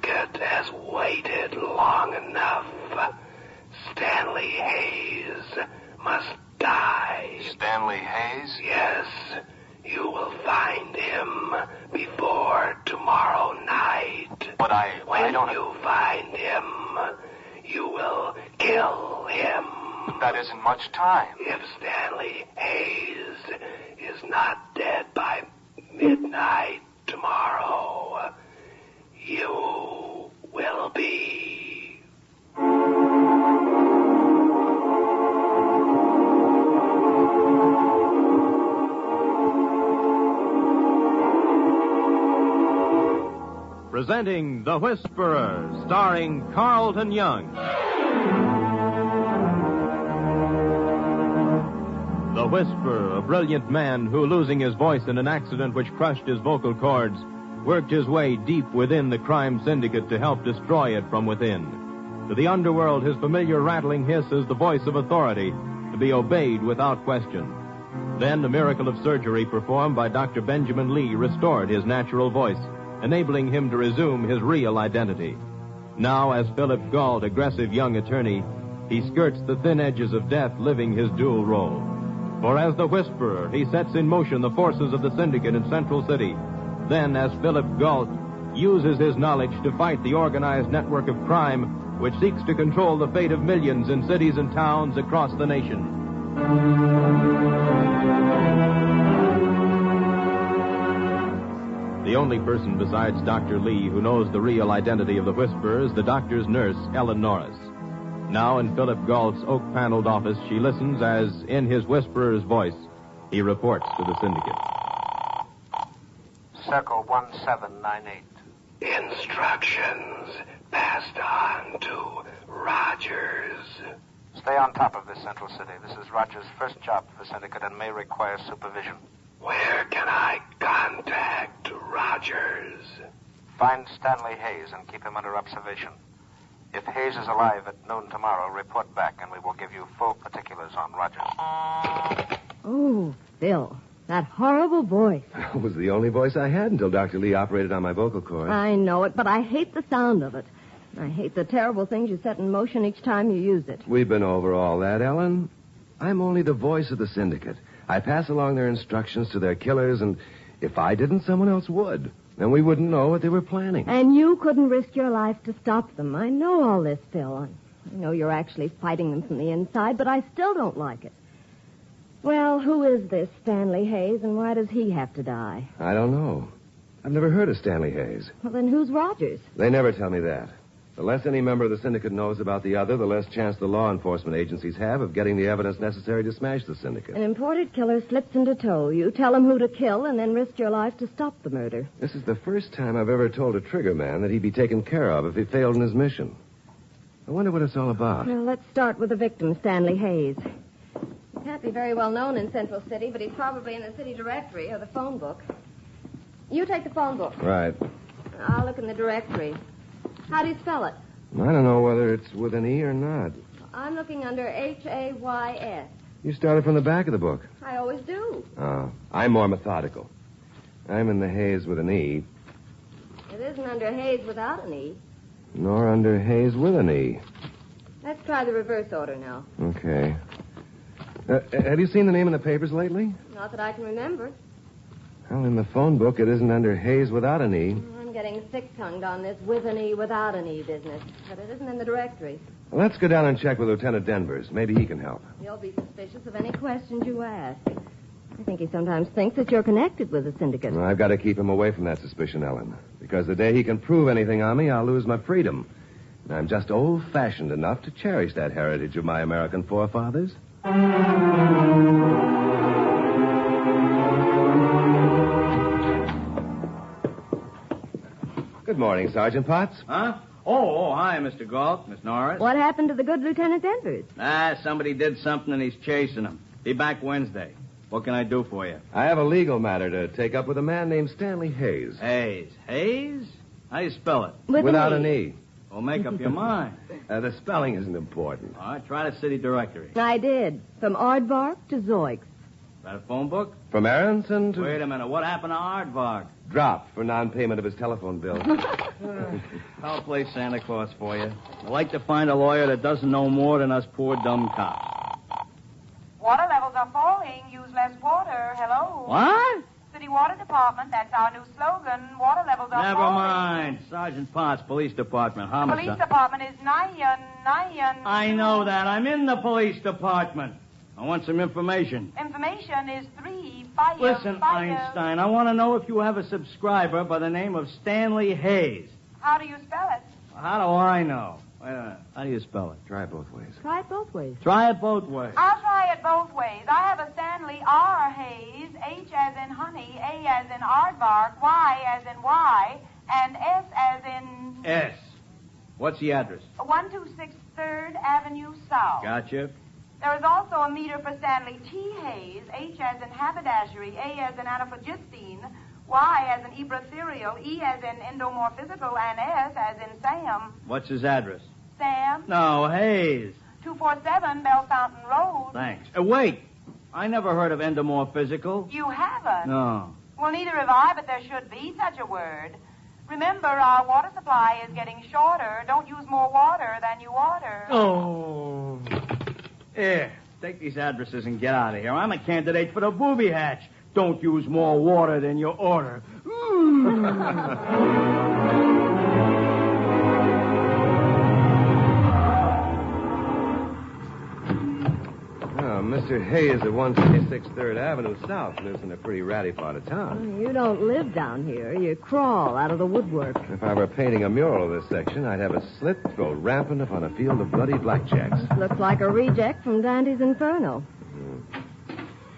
syndicate has waited long enough. Stanley Hayes must die. Stanley Hayes? Yes. You will find him before tomorrow night. But When you find him, you will kill him. That isn't much time. If Stanley Hayes is not dead by midnight tomorrow, you will be. Presenting The Whisperer, starring Carlton Young. The Whisperer, a brilliant man who, losing his voice in an accident which crushed his vocal cords, worked his way deep within the crime syndicate to help destroy it from within. To the underworld, his familiar rattling hiss is the voice of authority, to be obeyed without question. Then the miracle of surgery performed by Dr. Benjamin Lee restored his natural voice, enabling him to resume his real identity. Now, as Philip Gault, aggressive young attorney, he skirts the thin edges of death, living his dual role. For as the Whisperer, he sets in motion the forces of the syndicate in Central City. Then, as Philip Gault, uses his knowledge to fight the organized network of crime which seeks to control the fate of millions in cities and towns across the nation. The only person besides Dr. Lee who knows the real identity of the Whisperer is the doctor's nurse, Ellen Norris. Now in Philip Gault's oak-paneled office, she listens as, in his Whisperer's voice, he reports to the syndicate. Circle 1798. Instructions passed on to Rogers. Stay on top of this, Central City. This is Rogers' first job for the syndicate and may require supervision. Where can I contact Rogers? Find Stanley Hayes and keep him under observation. If Hayes is alive at noon tomorrow, report back and we will give you full particulars on Rogers. Oh, Phil, that horrible voice. It was the only voice I had until Dr. Lee operated on my vocal cords. I know it, but I hate the sound of it. I hate the terrible things you set in motion each time you use it. We've been over all that, Ellen. I'm only the voice of the syndicate. I pass along their instructions to their killers, and if I didn't, someone else would. Then we wouldn't know what they were planning. And you couldn't risk your life to stop them. I know all this, Phil. I know you're actually fighting them from the inside, but I still don't like it. Well, who is this Stanley Hayes, and why does he have to die? I don't know. I've never heard of Stanley Hayes. Well, then who's Rogers? They never tell me that. The less any member of the syndicate knows about the other, the less chance the law enforcement agencies have of getting the evidence necessary to smash the syndicate. An imported killer slips into tow. You tell him who to kill and then risk your life to stop the murder. This is the first time I've ever told a trigger man that he'd be taken care of if he failed in his mission. I wonder what it's all about. Well, let's start with the victim, Stanley Hayes. He can't be very well known in Central City, but he's probably in the city directory or the phone book. You take the phone book. Right. I'll look in the directory. How do you spell it? I don't know whether it's with an E or not. I'm looking under Hays. You started from the back of the book. I always do. Oh, I'm more methodical. I'm in the Hayes with an E, It isn't under Hayes without an E. nor under Hayes with an E. Let's try the reverse order now. Okay. Have you seen the name in the papers lately? Not that I can remember. Well, in the phone book, it isn't under Hayes without an E. I'm getting thick-tongued on this with an E, without an E business. But it isn't in the directory. Well, let's go down and check with Lieutenant Denvers. Maybe he can help. He'll be suspicious of any questions you ask. I think he sometimes thinks that you're connected with the syndicate. Well, I've got to keep him away from that suspicion, Ellen. Because the day he can prove anything on me, I'll lose my freedom. And I'm just old-fashioned enough to cherish that heritage of my American forefathers. Good morning, Sergeant Potts. Huh? Oh, hi, Mr. Gault, Miss Norris. What happened to the good Lieutenant Denvers? Somebody did something and he's chasing him. Be back Wednesday. What can I do for you? I have a legal matter to take up with a man named Stanley Hayes. Hayes. Hayes? How do you spell it? Without an E. Well, make up your mind. The spelling isn't important. All right, try the city directory. I did. From Aardvark to Zoiks. That a phone book? From Aronson to... Wait a minute. What happened to Aardvark? Dropped for non-payment of his telephone bill. I'll play Santa Claus for you. I like to find a lawyer that doesn't know more than us poor dumb cops. Water levels are falling. Use less water. Hello? What? City Water Department. That's our new slogan. Water levels are Never falling. mind. Sergeant Potts, Police Department. Homicide. Police Department is Nyan. I know that. I'm in the police department. I want some information. Information is 3 fire. Listen, fire. Einstein, I want to know if you have a subscriber by the name of Stanley Hayes. How do you spell it? How do I know? Wait a minute. How do you spell it? Try it both ways. Try it both ways. Try it both ways. I'll try it both ways. I have a Stanley R. Hayes, H as in honey, A as in aardvark, Y as in Y, and S as in... S. What's the address? 126 3rd Avenue South. Gotcha. There is also a meter for Stanley T. Hayes, H as in haberdashery, A as in anaphagistine, Y as in ebratherial, E as in endomorphizical, and S as in Sam. What's his address? Sam, No, Hayes. 247 Bell Fountain Road. Thanks. Wait. I never heard of endomorphizical. You haven't? No. Well, neither have I, but there should be such a word. Remember, our water supply is getting shorter. Don't use more water than you order. Oh. Here, take these addresses and get out of here. I'm a candidate for the booby hatch. Don't use more water than you order. Mr. Hayes at 126 3rd Avenue South lives in a pretty ratty part of town. You don't live down here. You crawl out of the woodwork. If I were painting a mural of this section, I'd have a slit throw rampant upon a field of bloody blackjacks. Looks like a reject from Dante's Inferno.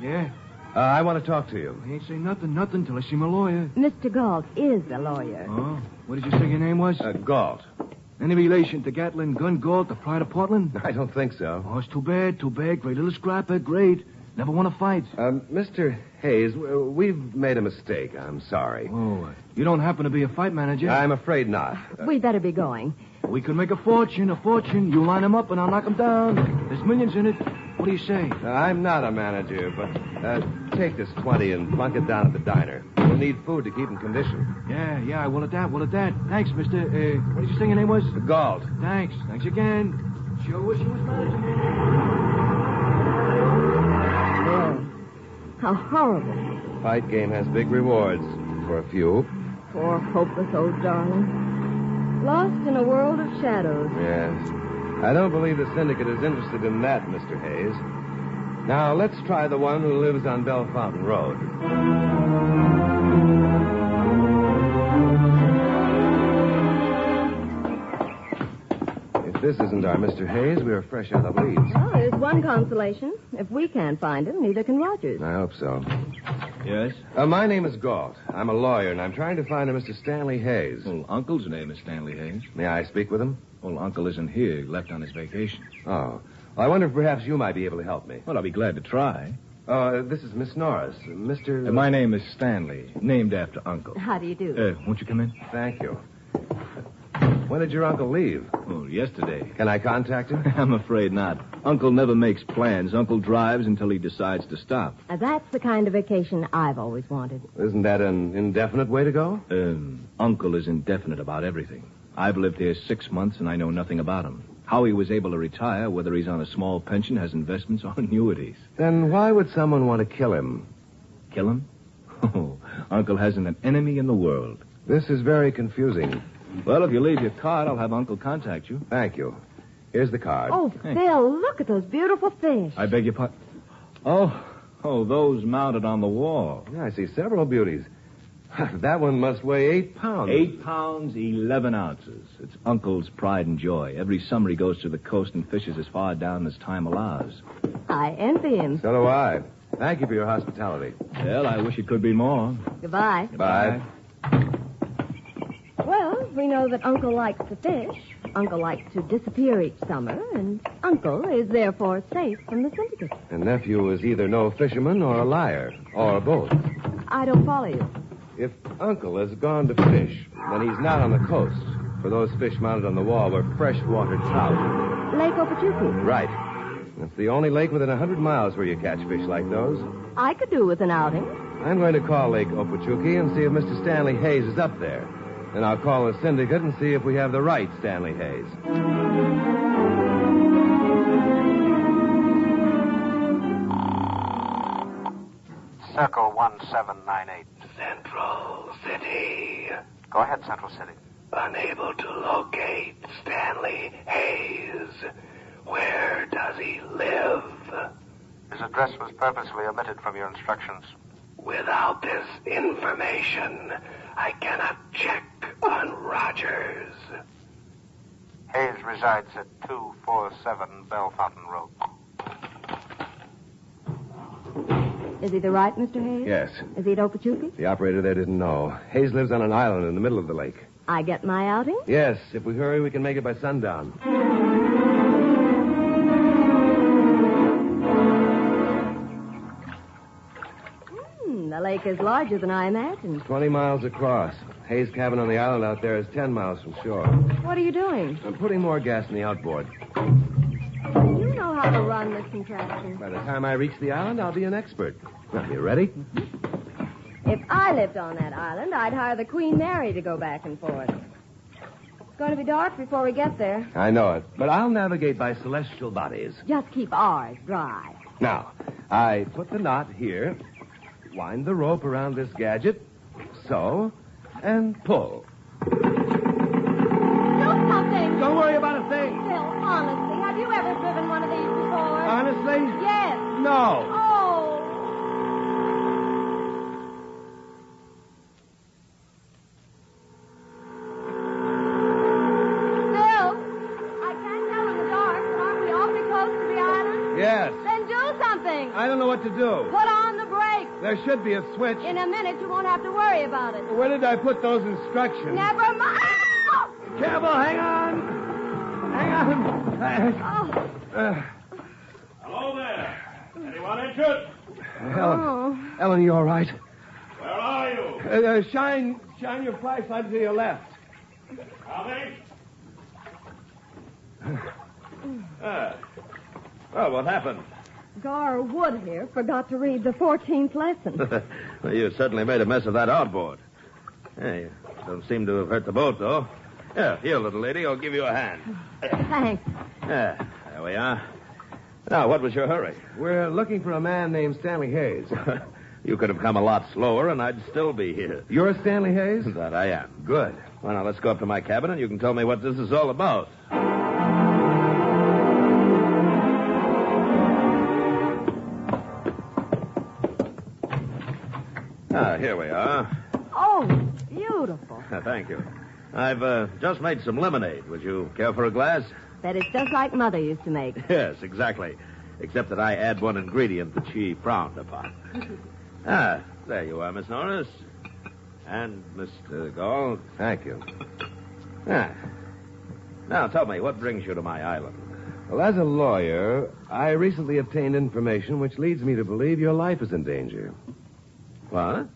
Yeah. I want to talk to you. I ain't say nothing till I see my lawyer. Mr. Galt is a lawyer. Oh? What did you say your name was? Galt. Any relation to Gatlin Gun Galt, the pride of Portland? I don't think so. Oh, it's too bad. Great little scrapper, great. Never won a fight. Mr. Hayes, we've made a mistake. I'm sorry. Oh, you don't happen to be a fight manager? I'm afraid not. We'd better be going. We could make a fortune. You line him up and I'll knock him down. There's millions in it. What do you say? I'm not a manager, but take this 20 and plunk it down at the diner. We'll need food to keep in condition. Yeah, I will at that. Thanks, mister. What did you say your name was? Galt. Thanks again. Sure wish you was manager. How horrible. Fight game has big rewards for a few. Poor hopeless old darling. Lost in a world of shadows. Yes. I don't believe the syndicate is interested in that, Mr. Hayes. Now, let's try the one who lives on Bell Fountain Road. If this isn't our Mr. Hayes, we are fresh out of leads. Well, there's one consolation. If we can't find him, neither can Rogers. I hope so. Yes? My name is Galt. I'm a lawyer, and I'm trying to find a Mr. Stanley Hayes. Well, Uncle's name is Stanley Hayes. May I speak with him? Well, Uncle isn't here. He left on his vacation. Oh. Well, I wonder if perhaps you might be able to help me. Well, I'll be glad to try. This is Miss Norris. Mr. My name is Stanley, named after Uncle. How do you do? Won't you come in? Thank you. When did your uncle leave? Oh, yesterday. Can I contact him? I'm afraid not. Uncle never makes plans. Uncle drives until he decides to stop. That's the kind of vacation I've always wanted. Isn't that an indefinite way to go? Uncle is indefinite about everything. I've lived here 6 months, and I know nothing about him. How he was able to retire, whether he's on a small pension, has investments, or annuities. Then why would someone want to kill him? Kill him? Oh, Uncle hasn't an enemy in the world. This is very confusing. Well, if you leave your card, I'll have Uncle contact you. Thank you. Here's the card. Oh, Phil, look at those beautiful fish. I beg your pardon. Oh, those mounted on the wall. Yeah, I see several beauties. That one must weigh 8 pounds. 8 pounds, 11 ounces. It's Uncle's pride and joy. Every summer he goes to the coast and fishes as far down as time allows. I envy him. So do I. Thank you for your hospitality. Well, I wish it could be more. Goodbye. Bye. Well, we know that Uncle likes to fish. Uncle likes to disappear each summer, and Uncle is therefore safe from the syndicate. And nephew is either no fisherman or a liar, or both. I don't follow you. If Uncle has gone to fish, then he's not on the coast. For those fish mounted on the wall were freshwater trout. Lake Okeechobee. Right. It's the only lake within 100 miles where you catch fish like those. I could do with an outing. I'm going to call Lake Okeechobee and see if Mr. Stanley Hayes is up there. Then I'll call the syndicate and see if we have the right Stanley Hayes. Circle 1798. Central City. Go ahead, Central City. Unable to locate Stanley Hayes. Where does he live? His address was purposely omitted from your instructions. Without this information, I cannot check on Rogers. Hayes resides at 247 Bell Fountain Road. Is he the right Mr. Hayes? Yes. Is he at Okeechobee? The operator there didn't know. Hayes lives on an island in the middle of the lake. I get my outing? Yes, if we hurry, we can make it by sundown. The lake is larger than I imagined. 20 miles across. Hayes' cabin on the island out there is 10 miles from shore. What are you doing? I'm putting more gas in the outboard. You know how to run this contraption. By the time I reach the island, I'll be an expert. Now, you ready? If I lived on that island, I'd hire the Queen Mary to go back and forth. It's going to be dark before we get there. I know it, but I'll navigate by celestial bodies. Just keep ours dry. Now, I put the knot here, wind the rope around this gadget, so, and pull. Do something! Don't worry about a thing. Bill, honestly, have you ever driven one of these before? Honestly? Yes. No. Oh. Bill, I can't tell in the dark, but aren't we awfully close to the island? Yes. Then do something. I don't know what to do. Put on the brakes. There should be a switch. In a minute, you won't have to worry about it. Where did I put those instructions? Never mind. Careful, hang on. Hang on. Hello there. Anyone interested? Ellen, you all right? Where are you? Shine your flashlight to your left. Coming? Well, what happened? Gar Wood here forgot to read the 14th lesson. Well, you certainly made a mess of that outboard. Hey, don't seem to have hurt the boat, though. Here, little lady, I'll give you a hand. Thanks. There we are. Now, what was your hurry? We're looking for a man named Stanley Hayes. You could have come a lot slower, and I'd still be here. You're Stanley Hayes? That I am. Good. Well, now, let's go up to my cabin, and you can tell me what this is all about. Here we are. Oh, beautiful. Thank you. I've just made some lemonade. Would you care for a glass? Bet it's just like Mother used to make. Yes, exactly. Except that I add one ingredient that she frowned upon. There you are, Miss Norris. And Mr. Gall. Thank you. Now, tell me, what brings you to my island? Well, as a lawyer, I recently obtained information which leads me to believe your life is in danger. What?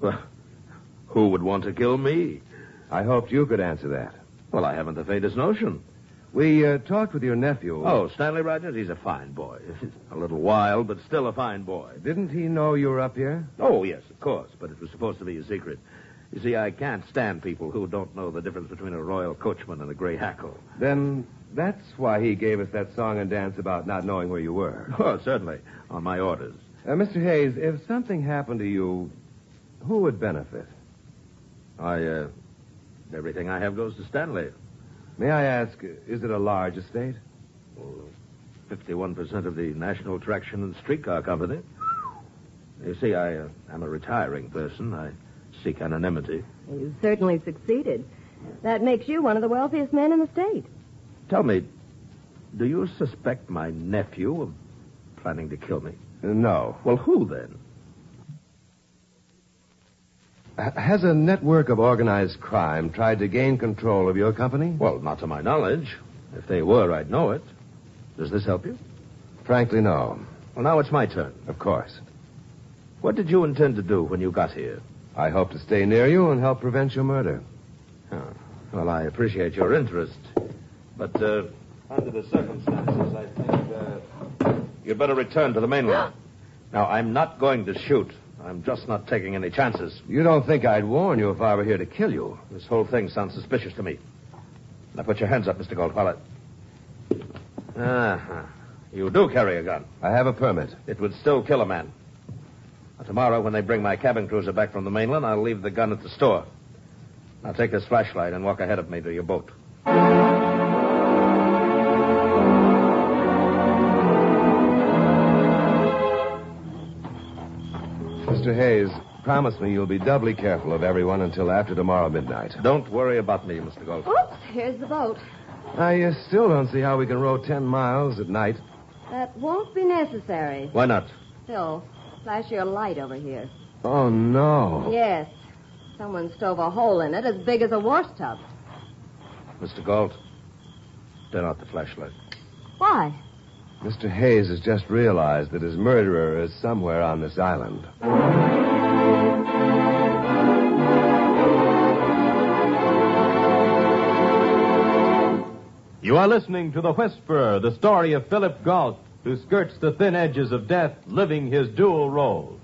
Well, who would want to kill me? I hoped you could answer that. Well, I haven't the faintest notion. We talked with your nephew. Oh, Stanley Rogers? He's a fine boy. A little wild, but still a fine boy. Didn't he know you were up here? Oh, yes, of course, but it was supposed to be a secret. You see, I can't stand people who don't know the difference between a royal coachman and a gray hackle. Then that's why he gave us that song and dance about not knowing where you were. Oh, certainly, on my orders. Mr. Hayes, if something happened to you, who would benefit? Everything I have goes to Stanley. May I ask, is it a large estate? 51% of the National Traction and Streetcar Company. You see, I am a retiring person. I seek anonymity. You've certainly succeeded. That makes you one of the wealthiest men in the state. Tell me, do you suspect my nephew of planning to kill me? No. Well, who then? Has a network of organized crime tried to gain control of your company? Well, not to my knowledge. If they were, I'd know it. Does this help you? Frankly, no. Well, now it's my turn. Of course. What did you intend to do when you got here? I hope to stay near you and help prevent your murder. Oh, well, I appreciate your interest. But Under the circumstances, I think you'd better return to the mainland. Now, I'm not going to shoot. I'm just not taking any chances. You don't think I'd warn you if I were here to kill you? This whole thing sounds suspicious to me. Now, put your hands up, Mr. Goldwallet. Uh-huh. You do carry a gun. I have a permit. It would still kill a man. Now, tomorrow, when they bring my cabin cruiser back from the mainland, I'll leave the gun at the store. Now, take this flashlight and walk ahead of me to your boat. Mr. Hayes, promise me you'll be doubly careful of everyone until after tomorrow midnight. Don't worry about me, Mr. Gold. Oops, here's the boat. I still don't see how we can row 10 miles at night. That won't be necessary. Why not? Phil, flash your light over here. Oh, no. Yes. Someone stove a hole in it as big as a wash tub. Mr. Gold, turn out the flashlight. Why? Mr. Hayes has just realized that his murderer is somewhere on this island. You are listening to The Whisperer, the story of Philip Galt, who skirts the thin edges of death, living his dual role.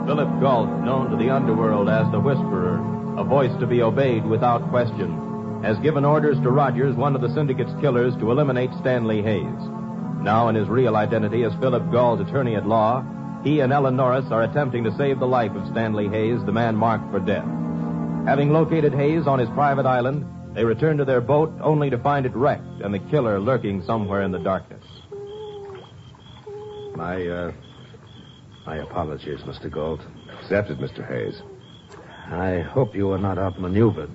Philip Galt, known to the underworld as the Whisperer, a voice to be obeyed without question, has given orders to Rogers, one of the syndicate's killers, to eliminate Stanley Hayes. Now, in his real identity as Philip Galt, attorney at law, he and Ellen Norris are attempting to save the life of Stanley Hayes, the man marked for death. Having located Hayes on his private island, they return to their boat only to find it wrecked and the killer lurking somewhere in the darkness. My apologies, Mr. Gold. Accepted, Mr. Hayes. I hope you are not outmaneuvered.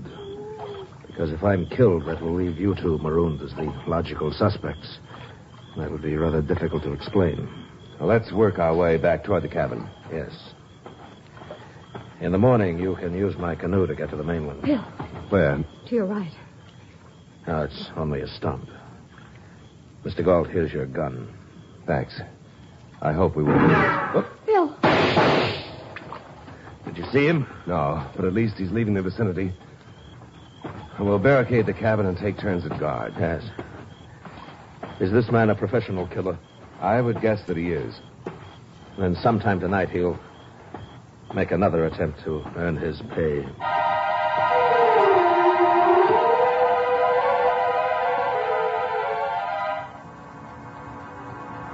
Because if I'm killed, that will leave you two marooned as the logical suspects. That would be rather difficult to explain. Well, let's work our way back toward the cabin. Yes. In the morning, you can use my canoe to get to the mainland. Phil, Where? to your right. Now, it's only a stump. Mr. Galt, here's your gun. Thanks. I hope we will. Oh, Phil. Did you see him? no, but at least he's leaving the vicinity. We'll barricade the cabin and take turns at guard. Yes. Is this man a professional killer? I would guess that he is. Then sometime tonight he'll make another attempt to earn his pay.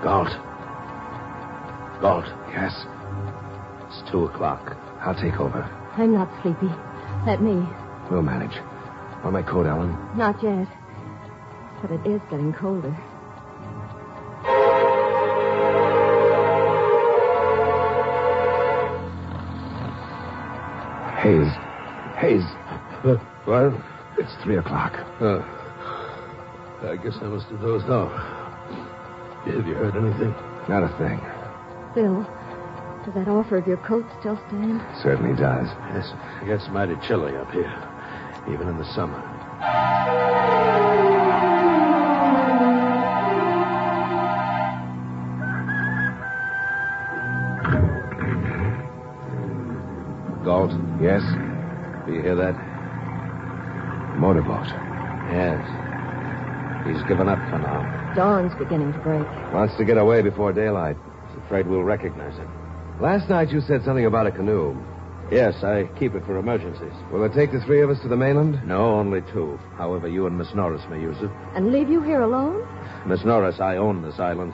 Galt. Galt. Yes. It's 2:00. I'll take over. I'm not sleepy. Let me. We'll manage. Want my coat, Ellen? Not yet. But it is getting colder. Hayes. What? It's 3:00. I guess I must have dozed off. Have you heard anything? Not a thing. Phil, does that offer of your coat still stand? Certainly does. Yes, it gets mighty chilly up here, even in the summer. Galt, Yes? do you hear that? Motorboat. Yes. He's given up for now. Dawn's beginning to break. Wants to get away before daylight. He's afraid we'll recognize him. Last night you said something about a canoe. Yes, I keep it for emergencies. Will it take the three of us to the mainland? No, only two. However, you and Miss Norris may use it. And leave you here alone? Miss Norris, I own this island.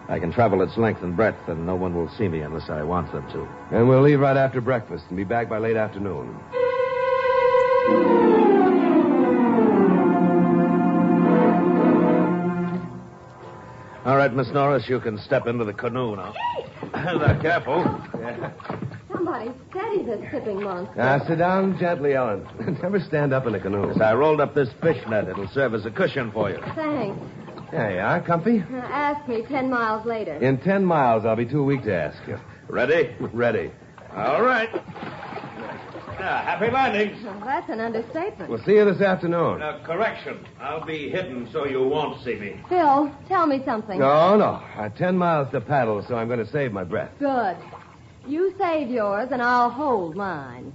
I can travel its length and breadth, and no one will see me unless I want them to. And we'll leave right after breakfast and be back by late afternoon. All right, Miss Norris, you can step into the canoe now. Now, careful. Yeah. Somebody steady this tipping monster. Now, sit down gently, Ellen. Never stand up in a canoe. As I rolled up this fish net, it'll serve as a cushion for you. Thanks. There you are, comfy. Ask me 10 miles later. In 10 miles, I'll be too weak to ask you. Ready? Ready. All right. Happy landings. Well, that's an understatement. We'll see you this afternoon. Correction. I'll be hidden so you won't see me. Phil, tell me something. No. 10 miles to paddle, so I'm going to save my breath. Good. You save yours, and I'll hold mine.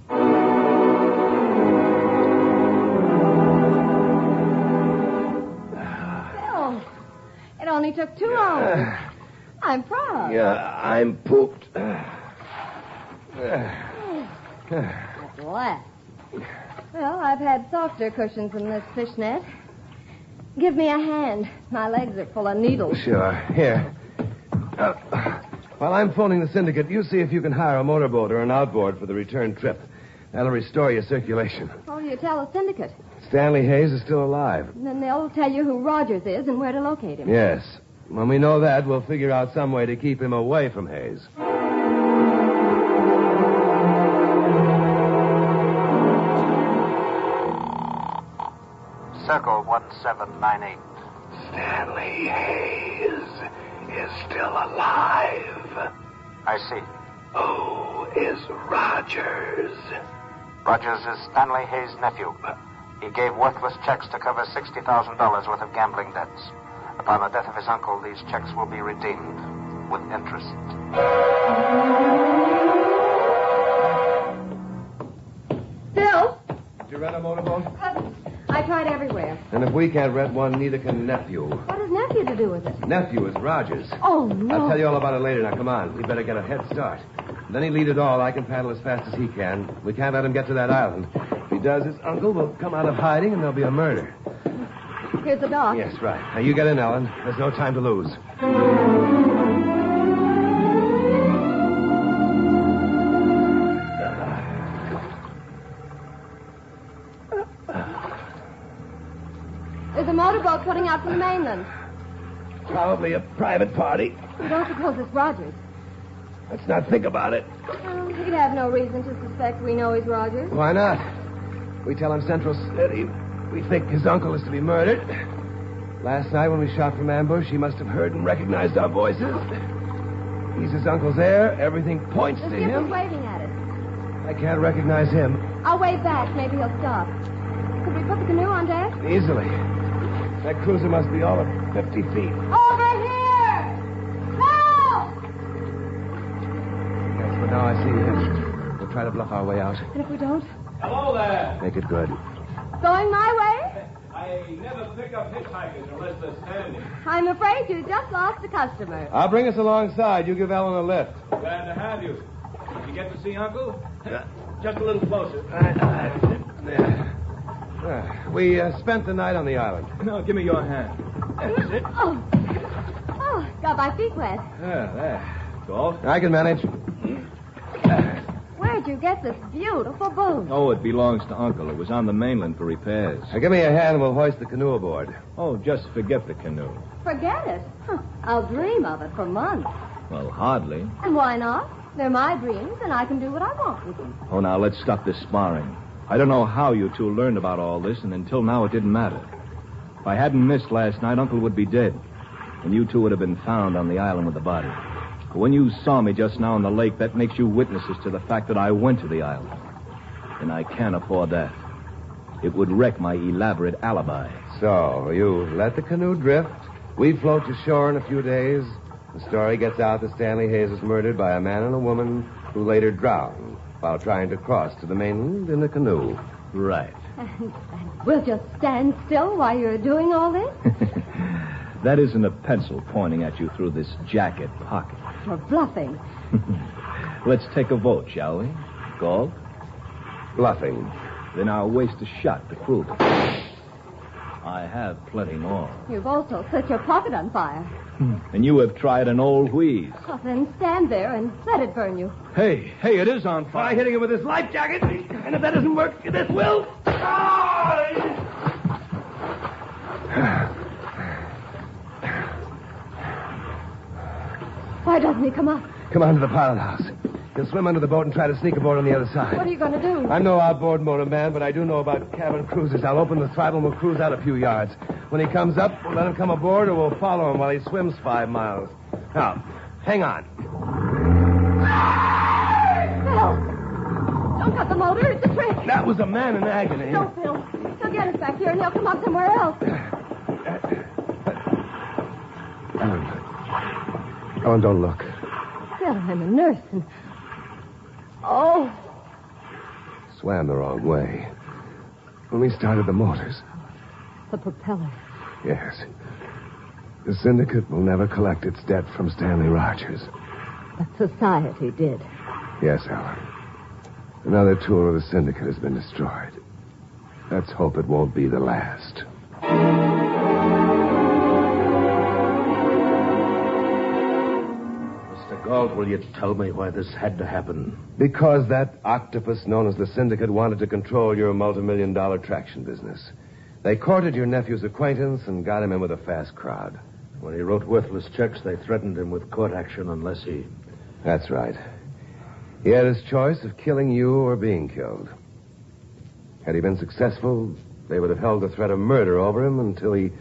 Phil, it only took 2 hours. I'm proud. Yeah, I'm pooped. At last. Well, I've had softer cushions than this fishnet. Give me a hand. My legs are full of needles. Sure. Here. While I'm phoning the syndicate, you see if you can hire a motorboat or an outboard for the return trip. That'll restore your circulation. Oh, you tell the syndicate. Stanley Hayes is still alive. And then they'll tell you who Rogers is and where to locate him. Yes. When we know that, we'll figure out some way to keep him away from Hayes. Circle 1798. Stanley Hayes is still alive. I see. Who is Rogers? Rogers is Stanley Hayes' nephew. He gave worthless checks to cover $60,000 worth of gambling debts. Upon the death of his uncle, these checks will be redeemed with interest. Phil! Did you rent a motorboat? I tried everywhere. And if we can't rent one, neither can nephew. What has nephew to do with it? Nephew is Rogers. Oh, no. I'll tell you all about it later. Now, come on. We better get a head start. Then he'll lead it all. I can paddle as fast as he can. We can't let him get to that island. If he does, his uncle will come out of hiding, and there'll be a murder. Here's the dock. Yes, right. Now, you get in, Ellen. There's no time to lose. There's a motorboat putting out from the mainland. Probably a private party. You don't suppose it's Rogers? Let's not think about it. Well, he'd have no reason to suspect we know he's Rogers. Why not? We tell him Central City. We think his uncle is to be murdered. Last night when we shot from ambush, he must have heard and recognized our voices. He's his uncle's heir. Everything points The to skipper's him. waving at us. I can't recognize him. I'll wave back. Maybe he'll stop. Could we put the canoe on deck? Easily. That cruiser must be all of 50 feet. Over here! Help! Yes, but now I see him. We'll try to bluff our way out. And if we don't? Hello there. Make it good. Going my way? I never pick up hitchhikers unless they're standing. I'm afraid you just lost a customer. I'll bring us alongside. You give Ellen a lift. Glad to have you. Did you get to see Uncle? Just a little closer. We spent the night on the island. No, give me your hand. That's it. Oh, got my feet wet. There. Golf? I can manage. Where'd you get this beautiful boat? Oh, it belongs to Uncle. It was on the mainland for repairs. Now, give me a hand and we'll hoist the canoe aboard. Oh, just forget the canoe. Forget it. I'll dream of it for months. Well, hardly. And why not? They're my dreams, and I can do what I want with them. Oh, now, let's stop this sparring. I don't know how you two learned about all this, and until now it didn't matter. If I hadn't missed last night, Uncle would be dead, and you two would have been found on the island with the body. But when you saw me just now in the lake, that makes you witnesses to the fact that I went to the island. And I can't afford that. It would wreck my elaborate alibi. So, you let the canoe drift. We float to shore in a few days. The story gets out that Stanley Hayes was murdered by a man and a woman who later drowned while trying to cross to the mainland in a canoe. Right. And we'll just stand still while you're doing all this? That isn't a pencil pointing at you through this jacket pocket. You're bluffing. Let's take a vote, shall we? Golf? Bluffing. Then I'll waste a shot to prove it. I have plenty more. You've also set your pocket on fire. And you have tried an old wheeze. Well, then stand there and let it burn you. Hey, it is on fire. Try hitting it with this life jacket. And if that doesn't work, this will. Why doesn't he come up? Come on to the pilot house. He'll swim under the boat and try to sneak aboard on the other side. What are you going to do? I'm no outboard motorman, but I do know about cabin cruisers. I'll open the throttle and we'll cruise out a few yards. When he comes up, we'll let him come aboard or we'll follow him while he swims 5 miles. Now, hang on. Phil! Don't cut the motor. It's a trick. That was a man in agony. No, Phil. He'll get us back here, and he'll come up somewhere else. Ellen, don't look. Phil, I'm a nurse, and... Oh, Swam the wrong way. When we started the motors. the propeller. Yes. The syndicate will never collect its debt from Stanley Rogers. But society did. Yes, Ellen. Another tool of the syndicate has been destroyed. Let's hope it won't be the last. Mr. Galt, will you tell me why this had to happen? Because that octopus known as the syndicate wanted to control your multi-million-dollar traction business. They courted your nephew's acquaintance and got him in with a fast crowd. When he wrote worthless checks, they threatened him with court action unless he... That's right. He had his choice of killing you or being killed. Had he been successful, they would have held the threat of murder over him until he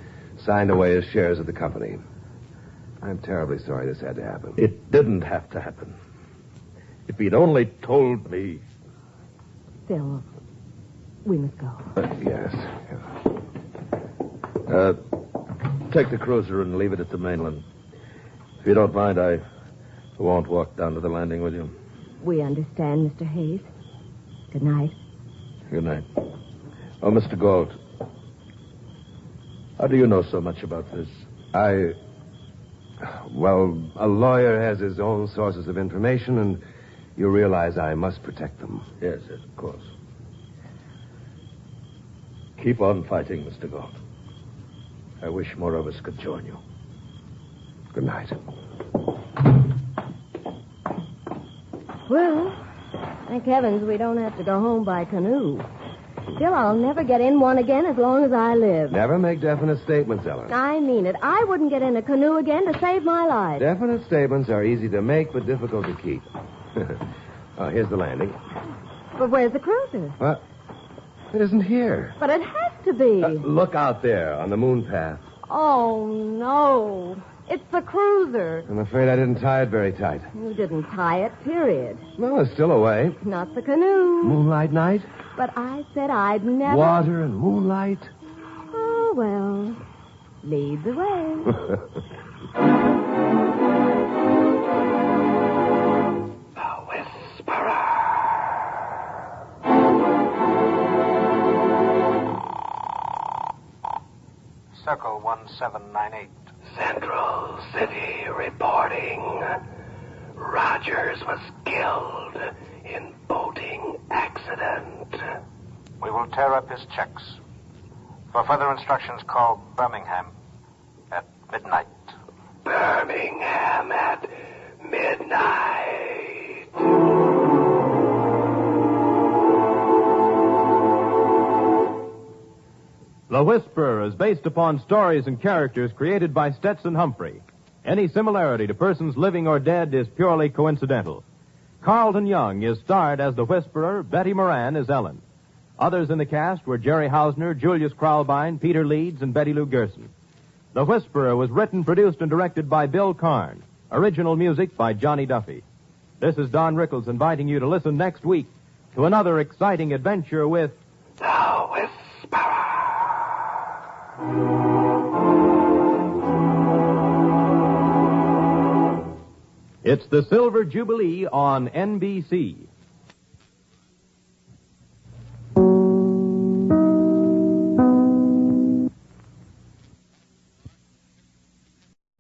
signed away his shares of the company. I'm terribly sorry this had to happen. It didn't have to happen. If he'd only told me... Phil, we must go. Yes. Take the cruiser and leave it at the mainland. If you don't mind, I won't walk down to the landing with you. We understand, Mr. Hayes. Good night. Good night. Oh, Mr. Galt, how do you know so much about this? Well, a lawyer has his own sources of information, and you realize I must protect them. Yes, of course. Keep on fighting, Mr. Galt. I wish more of us could join you. Good night. Well, thank heavens we don't have to go home by canoe. Still, I'll never get in one again as long as I live. Never make definite statements, Ellen. I mean it. I wouldn't get in a canoe again to save my life. Definite statements are easy to make, but difficult to keep. Oh, here's the landing. But where's the cruiser? What? It isn't here. But it has to be. Look out there on the moon path. Oh, no. It's the cruiser. I'm afraid I didn't tie it very tight. You didn't tie it, period. Well, it's still away. Not the canoe. Moonlight night? But I said I'd never... Water and moonlight? Oh, well. Lead the way. The Whisperer. Circle 1798. Central City reporting. Rogers was killed in boating accident. We will tear up his checks. For further instructions, call Birmingham at midnight. Birmingham at midnight. The Whisperer is based upon stories and characters created by Stetson Humphrey. Any similarity to persons living or dead is purely coincidental. Carlton Young is starred as the Whisperer, Betty Moran as Ellen. Others in the cast were Jerry Hausner, Julius Kralbein, Peter Leeds, and Betty Lou Gerson. The Whisperer was written, produced, and directed by Bill Karn. Original music by Johnny Duffy. This is Don Rickles inviting you to listen next week to another exciting adventure with... The Whisperer. It's the Silver Jubilee on NBC.